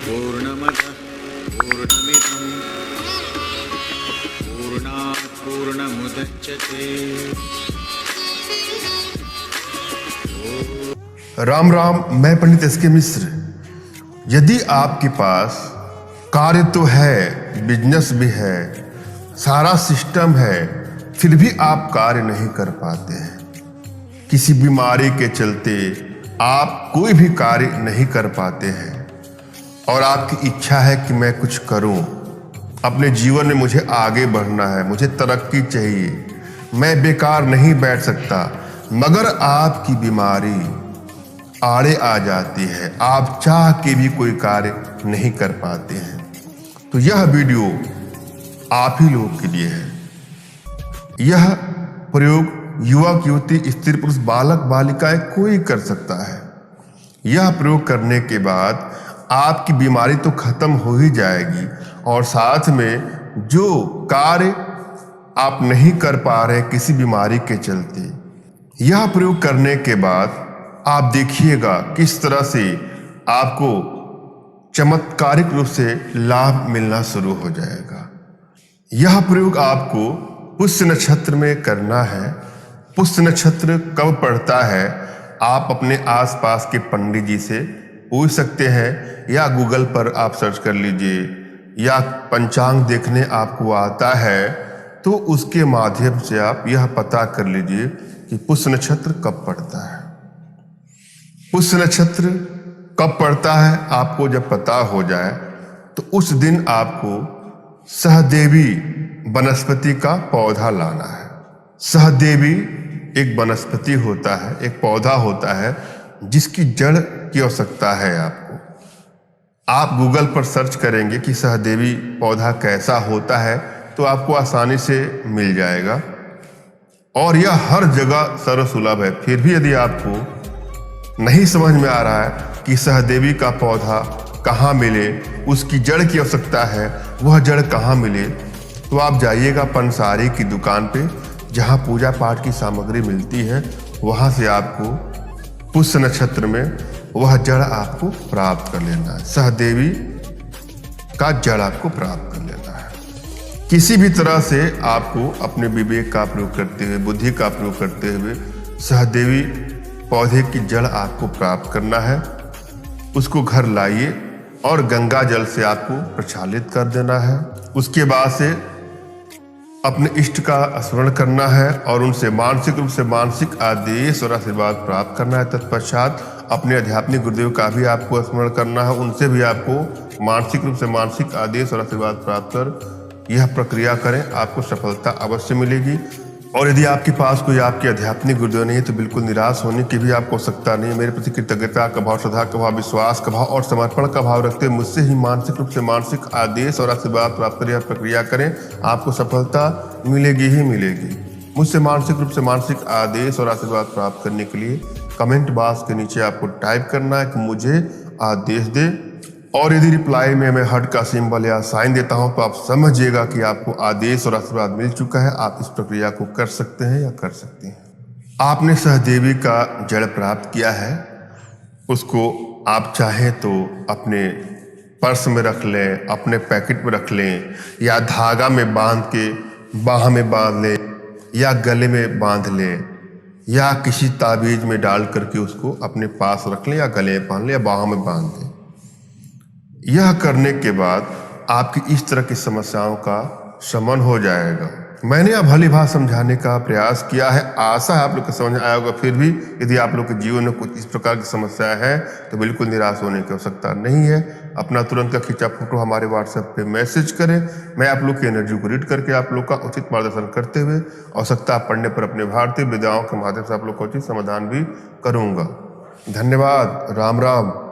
पूर्णमदः पूर्णमिदं पूर्णात् पूर्णमुदच्यते। राम राम। मैं पंडित एस.के. मिश्र। यदि आपके पास कार्य तो है, बिजनेस भी है, सारा सिस्टम है, फिर भी आप कार्य नहीं कर पाते हैं, किसी बीमारी के चलते आप कोई भी कार्य नहीं कर पाते हैं और आपकी इच्छा है कि मैं कुछ करूं, अपने जीवन में मुझे आगे बढ़ना है, मुझे तरक्की चाहिए, मैं बेकार नहीं बैठ सकता, मगर आपकी बीमारी आड़े आ जाती है, आप चाह के भी कोई कार्य नहीं कर पाते हैं, तो यह वीडियो आप ही लोगों के लिए है। यह प्रयोग युवक, युवती, स्त्री, पुरुष, बालक, बालिकाएं कोई कर सकता है। यह प्रयोग करने के बाद आपकी बीमारी तो खत्म हो ही जाएगी और साथ में जो कार्य आप नहीं कर पा रहे किसी बीमारी के चलते, यह प्रयोग करने के बाद आप देखिएगा किस तरह से आपको चमत्कारिक रूप से लाभ मिलना शुरू हो जाएगा। यह प्रयोग आपको पुष्य नक्षत्र में करना है। पुष्य नक्षत्र कब पड़ता है आप अपने आसपास के पंडित जी से पूछ सकते हैं, या गूगल पर आप सर्च कर लीजिए, या पंचांग देखने आपको आता है तो उसके माध्यम से आप यह पता कर लीजिए कि पुष्य नक्षत्र कब पड़ता है। पुष्य नक्षत्र कब पड़ता है आपको जब पता हो जाए तो उस दिन आपको सहदेवी वनस्पति का पौधा लाना है। सहदेवी एक वनस्पति होता है, एक पौधा होता है जिसकी जड़ की आवश्यकता है आपको। आप गूगल पर सर्च करेंगे कि सहदेवी पौधा कैसा होता है तो आपको आसानी से मिल जाएगा और यह हर जगह सर्वसुलभ है। फिर भी यदि आपको नहीं समझ में आ रहा है कि सहदेवी का पौधा कहाँ मिले, उसकी जड़ की आवश्यकता है, वह जड़ कहाँ मिले, तो आप जाइएगा पंसारी की दुकान पे जहाँ पूजा पाठ की सामग्री मिलती है, वहाँ से आपको पुष्य नक्षत्र में वह जड़ आपको प्राप्त कर लेना है। सहदेवी का जड़ आपको प्राप्त कर लेना है। किसी भी तरह से आपको अपने विवेक का प्रयोग करते हुए, बुद्धि का प्रयोग करते हुए सहदेवी पौधे की जड़ आपको प्राप्त करना है। उसको घर लाइए और गंगा जल से आपको प्रक्षालित कर देना है। उसके बाद से अपने इष्ट का स्मरण करना है और उनसे मानसिक रूप से मानसिक आदेश और आशीर्वाद प्राप्त करना है। तत्पश्चात अपने आध्यात्मिक गुरुदेव का भी आपको स्मरण करना है, उनसे भी आपको मानसिक रूप से मानसिक आदेश और आशीर्वाद प्राप्त कर यह प्रक्रिया करें, आपको सफलता अवश्य मिलेगी। और यदि आपके पास कोई आपके आध्यात्मिक गुरुदेव नहीं है तो बिल्कुल निराश होने की भी आपको आवश्यकता नहीं है। मेरे प्रति कृतज्ञता का भाव, श्रद्धा का भाव, विश्वास का भाव और समर्पण का भाव रखते हुए मुझसे ही मानसिक रूप से मानसिक आदेश और आशीर्वाद प्राप्त कर यह प्रक्रिया करें, आपको सफलता मिलेगी ही मिलेगी। मुझसे मानसिक रूप से मानसिक आदेश और आशीर्वाद प्राप्त करने के लिए कमेंट बॉक्स के नीचे आपको टाइप करना है कि मुझे आदेश दे, और यदि रिप्लाई में मैं हार्ट का सिंबल या साइन देता हूं तो आप समझिएगा कि आपको आदेश और आशीर्वाद मिल चुका है। आप इस प्रक्रिया को कर सकते हैं या कर सकते हैं। आपने सहदेवी का जड़ प्राप्त किया है, उसको आप चाहें तो अपने पर्स में रख लें, अपने पैकेट में रख लें, या धागा में बांध के बाह में बांध लें, या गले में बांध लें, या किसी ताबीज में डाल करके उसको अपने पास रख लें, या गले में बांध लें, या बाह में बांध लें। यह करने के बाद आपकी इस तरह की समस्याओं का शमन हो जाएगा। मैंने अब भली भांति समझाने का प्रयास किया है, आशा है आप लोग को समझ में आया होगा। फिर भी यदि आप लोग के जीवन में कुछ इस प्रकार की समस्या है तो बिल्कुल निराश होने की आवश्यकता नहीं है। अपना तुरंत का खींचा फोटो हमारे व्हाट्सएप पे मैसेज करें, मैं आप लोग की एनर्जी को रीड करके आप लोग का उचित मार्गदर्शन करते हुए आवश्यकता पड़ने पर अपने भारतीय विद्याओं के माध्यम से आप लोग का उचित समाधान भी करूँगा। धन्यवाद। राम राम।